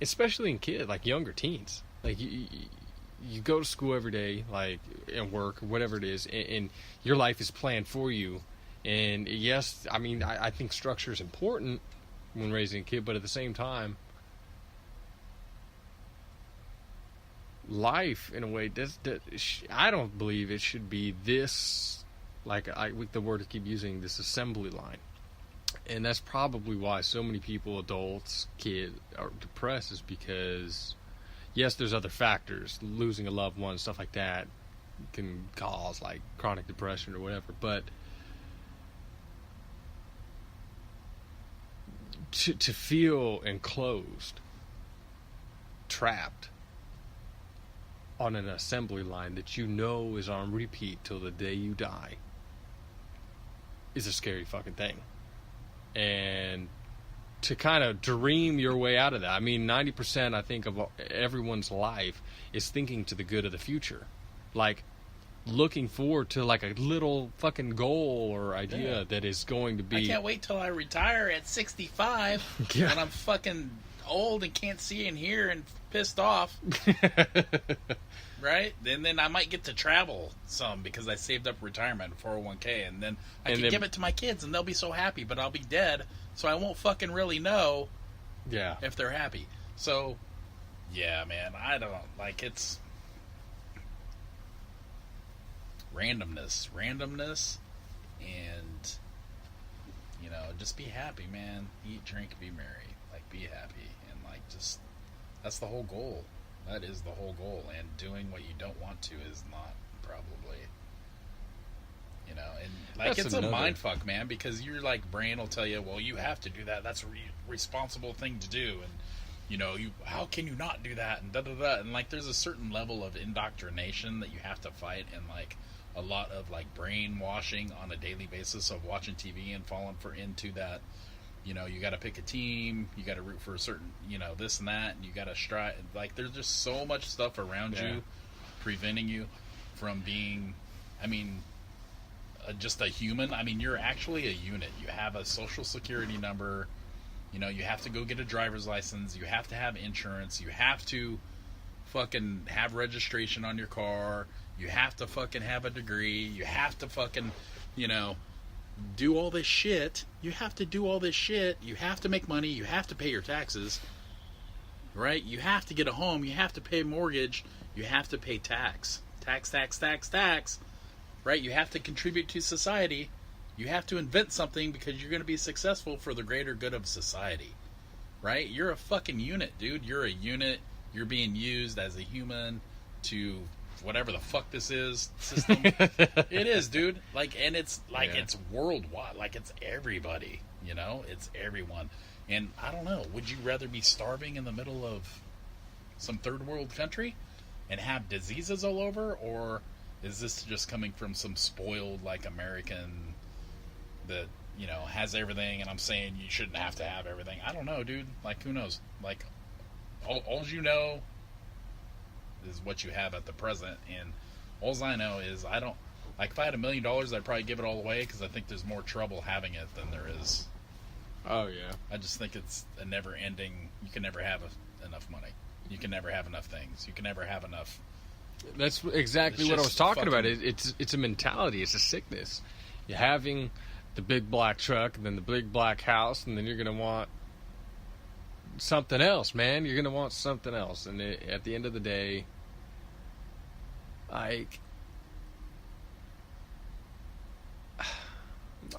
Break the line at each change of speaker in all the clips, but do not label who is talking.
especially in kids, like younger teens. Like you go to school every day, like, and work or whatever it is, and your life is planned for you. And yes, I mean, I think structure is important when raising a kid, but at the same time, life, in a way, I don't believe it should be this, like, the word I keep using, this assembly line. And that's probably why so many people, adults, kids, are depressed, is because, yes, there's other factors. Losing a loved one, stuff like that, can cause, like, chronic depression or whatever. But to feel enclosed, trapped on an assembly line that you know is on repeat till the day you die is a scary fucking thing. And to kind of dream your way out of that. I mean, 90%, I think, of everyone's life is thinking to the good of the future. Like, looking forward to, like, a little fucking goal or idea that is going to be...
I can't wait till I retire at 65
Yeah.
and I'm fucking old and can't see and hear and pissed off. Right? And then I might get to travel some because I saved up retirement, 401k, and then I can give it to my kids and they'll be so happy, but I'll be dead, so I won't fucking really know if they're happy. So, yeah, man, I don't, like, it's randomness, and, you know, just be happy, man. Eat, drink, be merry. Like, be happy, and, like, just, that's the whole goal. That is the whole goal, and doing what you don't want to is not, probably, you know, and, like, it's a mind fuck, man, because your, like, brain will tell you, well, you have to do that, that's a responsible thing to do, and, you know, how can you not do that, and da-da-da, and, like, there's a certain level of indoctrination that you have to fight, and, like, a lot of, like, brainwashing on a daily basis of watching TV and falling into that. You know, you got to pick a team, you got to root for a certain, you know, this and that, and you got to strive. Like, there's just so much stuff around you preventing you from being, I mean, just a human. I mean, you're actually a unit. You have a social security number. You know, you have to go get a driver's license. You have to have insurance. You have to fucking have registration on your car. You have to fucking have a degree. You have to fucking, you know, do all this shit. You have to do all this shit. You have to make money. You have to pay your taxes. Right? You have to get a home. You have to pay mortgage. You have to pay tax. Tax. Right? You have to contribute to society. You have to invent something because you're going to be successful for the greater good of society. Right? You're a fucking unit, dude. You're a unit. You're being used as a human to whatever the fuck this is system. It is, dude. Like, and it's like it's worldwide. Like, it's everybody. You know, it's everyone. And I don't know. Would you rather be starving in the middle of some third world country and have diseases all over, or is this just coming from some spoiled, like, American that, you know, has everything? And I'm saying you shouldn't have to have everything. I don't know, dude. Like, who knows? Like, all you know is what you have at the present, and all I know is I don't, like, if I had $1 million, I'd probably give it all away because I think there's more trouble having it than there is.
Oh yeah.
I just think it's a never-ending. You can never have enough money. You can never have enough things. You can never have enough.
That's exactly what I was talking about. It's a mentality. It's a sickness. You're having the big black truck, and then the big black house, and then you're gonna want something else, man. You're gonna want something else, and at the end of the day, like,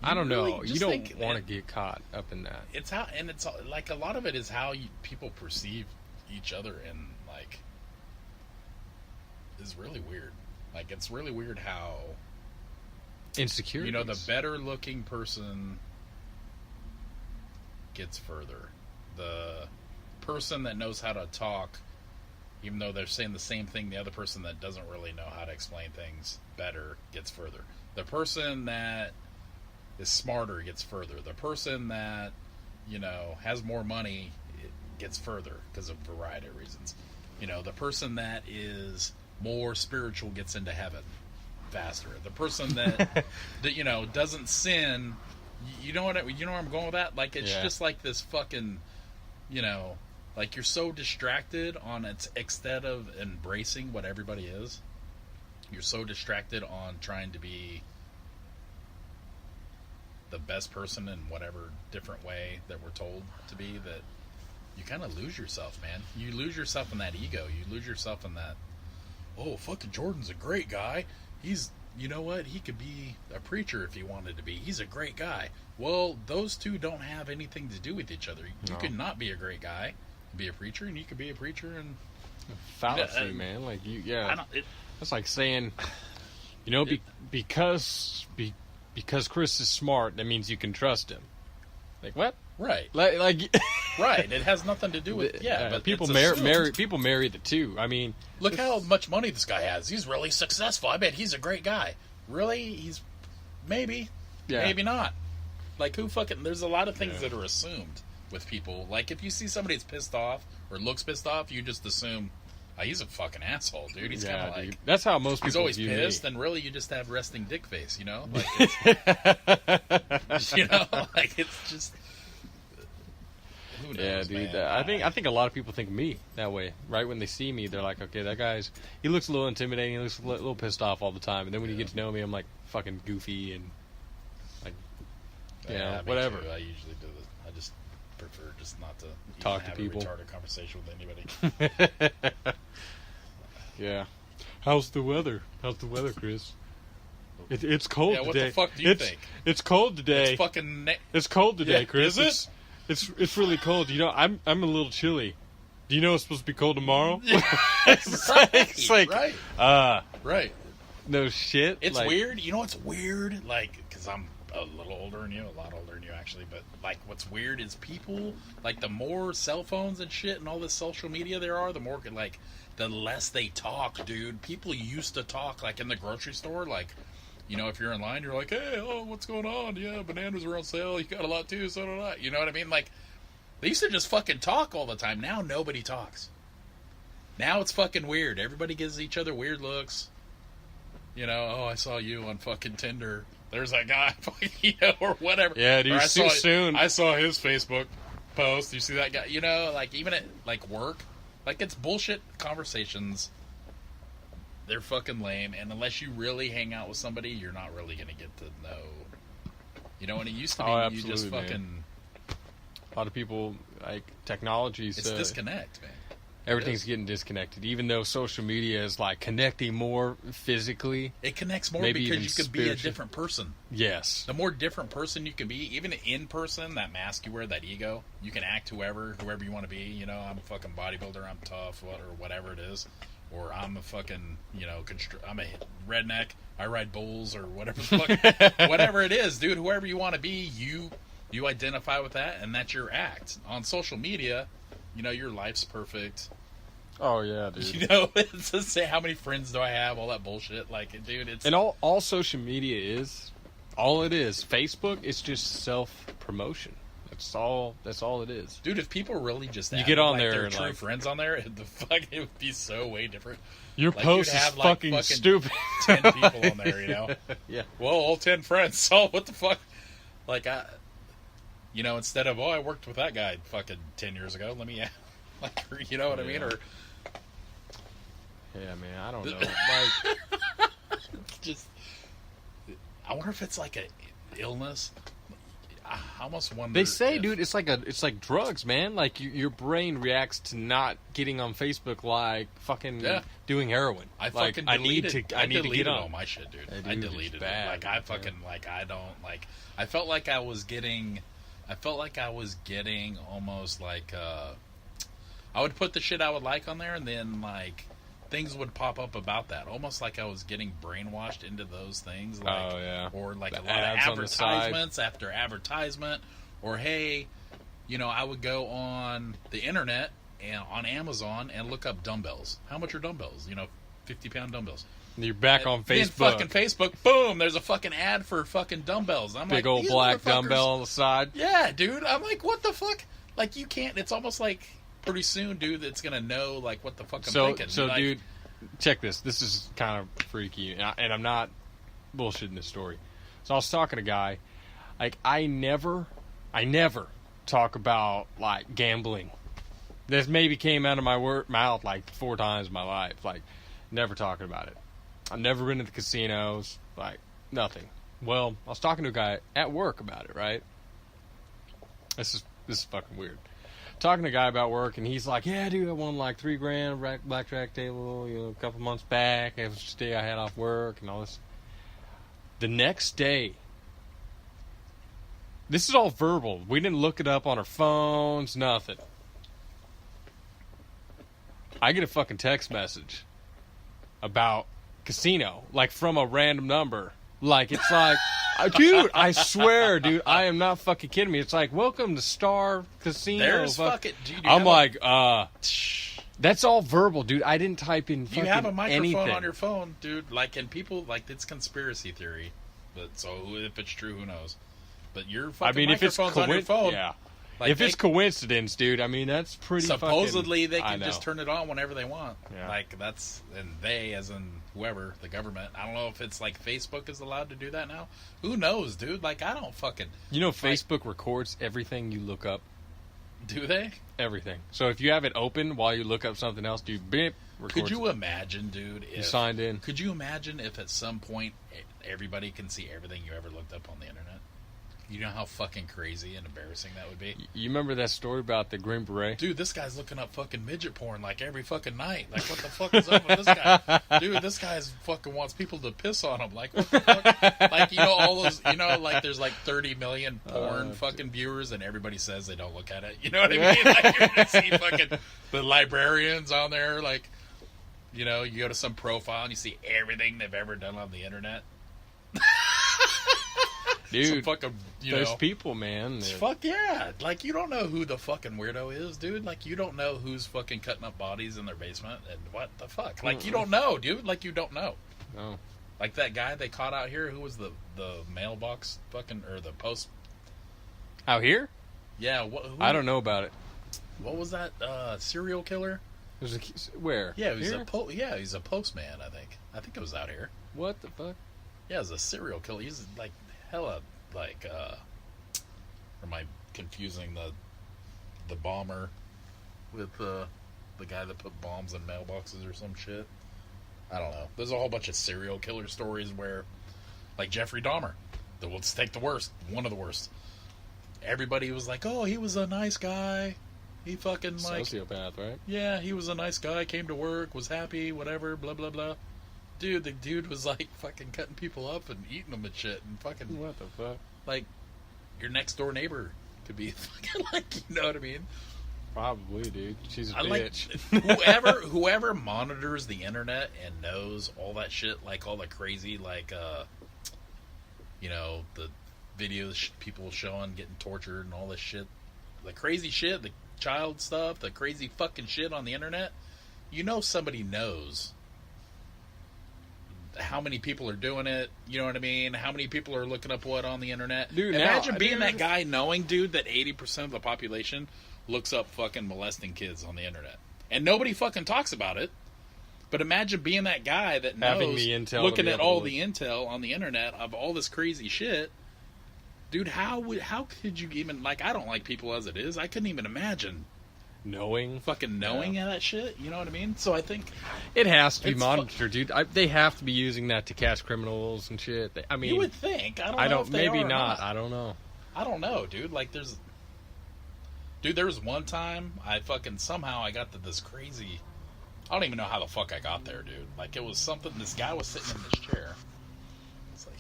I don't know. You don't want to get caught up in that.
It's how, and it's like a lot of it is how people perceive each other, and, like, is really weird. Like, it's really weird how
insecure.
You know, the better looking person gets further. The person that knows how to talk, even though they're saying the same thing, the other person that doesn't really know how to explain things better gets further. The person that is smarter gets further. The person that, you know, has more money gets further because of a variety of reasons. You know, the person that is more spiritual gets into heaven faster. The person that that, you know, doesn't sin, you know where I'm going with that? Like, it's just like this fucking, you know, Like, you're so distracted on its, instead of embracing what everybody is, you're so distracted on trying to be the best person in whatever different way that we're told to be, that you kind of lose yourself, man. You lose yourself in that ego. You lose yourself in that, oh, fucking Jordan's a great guy. He's, you know what? He could be a preacher if he wanted to be. He's a great guy. Well, those two don't have anything to do with each other. You could not be a great guy, be a preacher, and you could be a preacher and
fallacy, man. Like that's like saying, you know, because Chris is smart, that means you can trust him. Like what?
Right.
Like
right. It has nothing to do with but
people marry the two. I mean,
look how much money this guy has. He's really successful. I bet he's a great guy. Really? He's maybe not. Like, who fucking... There's a lot of things that are assumed with people. Like, if you see somebody that's pissed off or looks pissed off, you just assume, oh, he's a fucking asshole, dude. He's kind of like...
That's how most people
he's always
view
pissed,
me.
And really you just have resting dick face, you know? Like, you know? Like, it's just... Who knows,
dude.
man?
I think a lot of people think me that way. Right when they see me, they're like, okay, that guy's... He looks a little intimidating. He looks a little pissed off all the time. And then when you get to know me, I'm like fucking goofy and... Yeah, whatever.
I usually do this. I just prefer just not to
talk to
have
people.
A retarded conversation with anybody.
Yeah. How's the weather? Chris? It's cold
today.
What
the fuck do you think?
It's cold today.
It's fucking.
It's cold today, Chris.
Is it?
It's really cold. You know, I'm a little chilly. Do you know it's supposed to be cold tomorrow?
It's like right. Right.
No shit.
It's weird. You know what's weird? Like, because I'm a little older than you, a lot older than you actually, but like what's weird is people, like, the more cell phones and shit and all this social media there are, the more, like, the less they talk, dude. People used to talk, like, in the grocery store, like, you know, if you're in line, you're like, hey, oh, what's going on? Yeah, bananas are on sale, you got a lot too, so did I. You know what I mean? Like, they used to just fucking talk all the time. Now nobody talks. Now it's fucking weird. Everybody gives each other weird looks. You know, oh, I saw you on fucking Tinder. There's that guy, you know, or whatever.
Yeah, dude, soon.
I saw his Facebook post. You see that guy? You know, like, even at, like, work, like, it's bullshit conversations. They're fucking lame, and unless you really hang out with somebody, you're not really going to get to know. You know, and it used to be you just fucking...
Man. A lot of people, like, technology's...
It's disconnect, man.
Everything's getting disconnected, even though social media is like connecting more physically.
It connects more because you could be a different person.
Yes.
The more different person you can be, even in person, that mask you wear, that ego, you can act whoever you want to be. You know, I'm a fucking bodybuilder, I'm tough, or whatever it is. Or I'm a fucking, you know, I'm a redneck, I ride bulls, or whatever the fuck. Whatever it is, dude, whoever you want to be, you identify with that, and that's your act. On social media, you know, your life's perfect.
Oh, yeah, dude.
You know, it's just say, how many friends do I have? All that bullshit. Like, dude, it's...
And all social media is, all it is, Facebook, it's just self-promotion. That's all it is.
Dude, if people really just
you get on
like,
there
their
and
true
like,
friends on there, it would be so way different.
Your
like,
post is fucking stupid.
10 people on there, you know?
Yeah.
Well, all 10 friends. So, what the fuck? Like, you know, instead of, oh, I worked with that guy fucking 10 years ago, let me, like, you know what I mean? Or...
Yeah, man, I don't know. Like,
just, I wonder if it's like a illness. I almost wonder.
They say, dude, it's like drugs, man. Like your brain reacts to not getting on Facebook, like fucking doing heroin.
I fucking
I need to get on
all my shit, dude. I deleted it. Like I fucking like I don't like. I felt like I was getting almost like I would put the shit I would like on there, and then like things would pop up about that, almost like I was getting brainwashed into those things. Like, or like a lot of advertisements after advertisement, or hey, you know, I would go on the internet and on Amazon and look up dumbbells. How much are dumbbells? You know, 50-pound dumbbells.
You're back on Facebook.
Then fucking Facebook, boom! There's a fucking ad for fucking dumbbells. I'm
big
like,
old black dumbbell on the side.
Yeah, dude. I'm like, what the fuck? Like, you can't. It's almost like pretty soon, dude, it's gonna know like what the fuck I'm thinking.
So,
like,
dude, check this. This is kind of freaky, and I'm not bullshitting this story. So I was talking to a guy. Like, I never talk about like gambling This maybe came out of my mouth like 4 times in my life. Like, never talking about it. I've never been to the casinos. Like, nothing. Well, I was talking to a guy at work about it, right? This is fucking weird. Talking to a guy about work, and he's like, yeah, dude, I won like $3,000 blackjack table, a couple months back. It was just a day I had off work and all this. The next day, this is all verbal. We didn't look it up on our phones, nothing. I get a fucking text message about casino, like from a random number. Like, it's like, dude, I swear, dude, I am not fucking kidding me. It's like, welcome to Star Casino.
There's fucking, dude,
I'm like, that's all verbal, dude. I didn't type in fucking
you have a microphone
anything
on your phone, dude. Like, and people, like, it's conspiracy theory. But so if it's true, who knows? But your fucking microphone's on your phone.
Yeah.
Like,
if it's coincidence, dude, I mean, that's pretty
supposedly
fucking,
they can just turn it on whenever they want.
Yeah.
Like, that's, and they, as in whoever, the government. I don't know if it's like Facebook is allowed to do that now. Who knows, dude? Like, I don't fucking...
You know, Facebook records everything you look up.
Do they?
Everything. So if you have it open while you look up something else, do beep,
could you imagine, dude, if...
You signed in.
Could you imagine if at some point everybody can see everything you ever looked up on the internet? You know how fucking crazy and embarrassing that would be?
You remember that story about the Green Beret?
Dude, this guy's looking up fucking midget porn like every fucking night. Like, what the fuck is up with this guy? Dude, this guy's fucking wants people to piss on him. Like, what the fuck? Like, you know, all those, you know, like there's like 30 million porn fucking viewers and everybody says they don't look at it. You know what I mean? Like, you're gonna see fucking the librarians on there. Like, you know, you go to some profile and you see everything they've ever done on the internet.
Dude,
some fucking,
there's people, man.
Fuck yeah. Like, you don't know who the fucking weirdo is, dude. Like, you don't know who's fucking cutting up bodies in their basement and what the fuck. Like, you don't know, dude. Like, you don't know.
No.
Like that guy they caught out here who was the mailbox fucking, or the post.
Out here?
Yeah.
I don't know about it.
What was that? Serial killer?
Where?
Yeah, he's he's a postman, I think. I think it was out here.
What the fuck?
Yeah, it was a serial killer. He's like hella like or am I confusing the bomber with the guy that put bombs in mailboxes or some shit? I don't know. There's a whole bunch of serial killer stories where, like Jeffrey Dahmer, let's take the worst, one of the worst. Everybody was like, oh, he was a nice guy. He fucking like
sociopath, right?
Yeah, he was a nice guy, came to work, was happy, whatever, blah blah blah. Dude, the dude was like fucking cutting people up and eating them and shit and fucking...
What the fuck?
Like, your next door neighbor could be fucking like, you know what I mean?
Probably, dude. She's a bitch.
Like, whoever monitors the internet and knows all that shit, like all the crazy, like, you know, the videos people showing getting tortured and all this shit. The crazy shit, the child stuff, the crazy fucking shit on the internet. You know somebody knows how many people are doing it, you know what I mean? How many people are looking up what on the internet?
Dude,
imagine being that guy knowing, dude, that 80% of the population looks up fucking molesting kids on the internet. And nobody fucking talks about it. But imagine being that guy that knows, looking at all the intel on the internet of all this crazy shit. Dude, how could you even, like, I don't like people as it is. I couldn't even imagine fucking knowing that shit, you know what I mean? So I think
it has to be monitored, dude. They have to be using that to catch criminals and shit. I mean,
you would think. I don't know if they
maybe
are or
not. I don't know.
I don't know, dude. Like, there was one time I fucking somehow I got to this crazy. I don't even know how the fuck I got there, dude. Like, it was something. This guy was sitting in this chair. It's like,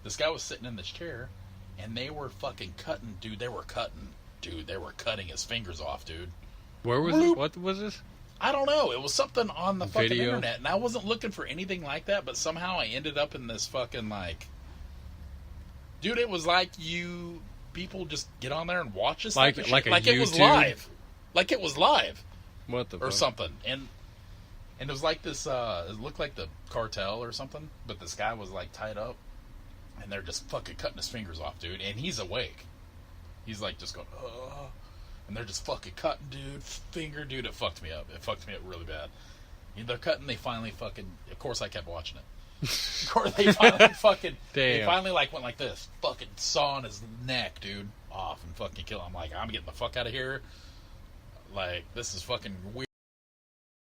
this guy was sitting in this chair, and they were fucking cutting, dude. They were cutting his fingers off, dude.
Where was it? What was this?
I don't know. It was something on the fucking
Video?
internet, and I wasn't looking for anything like that, but somehow I ended up in this fucking, like... Dude, it was like people just get on there and watch this
like
type of
like
shit.
A
like
YouTube?
it was live. Like it was live.
What the
or
fuck?
something. And it was like this, it looked like the cartel or something, but this guy was like tied up, and they're just fucking cutting his fingers off, dude, and he's awake. He's like just going, and they're just fucking cutting, dude. It fucked me up. It fucked me up really bad. They're cutting, they finally fucking, of course I kept watching it. Of course they finally fucking, they finally like went like this, fucking sawing his neck, dude, off and fucking kill him. I'm like, I'm getting the fuck out of here. Like, this is fucking weird.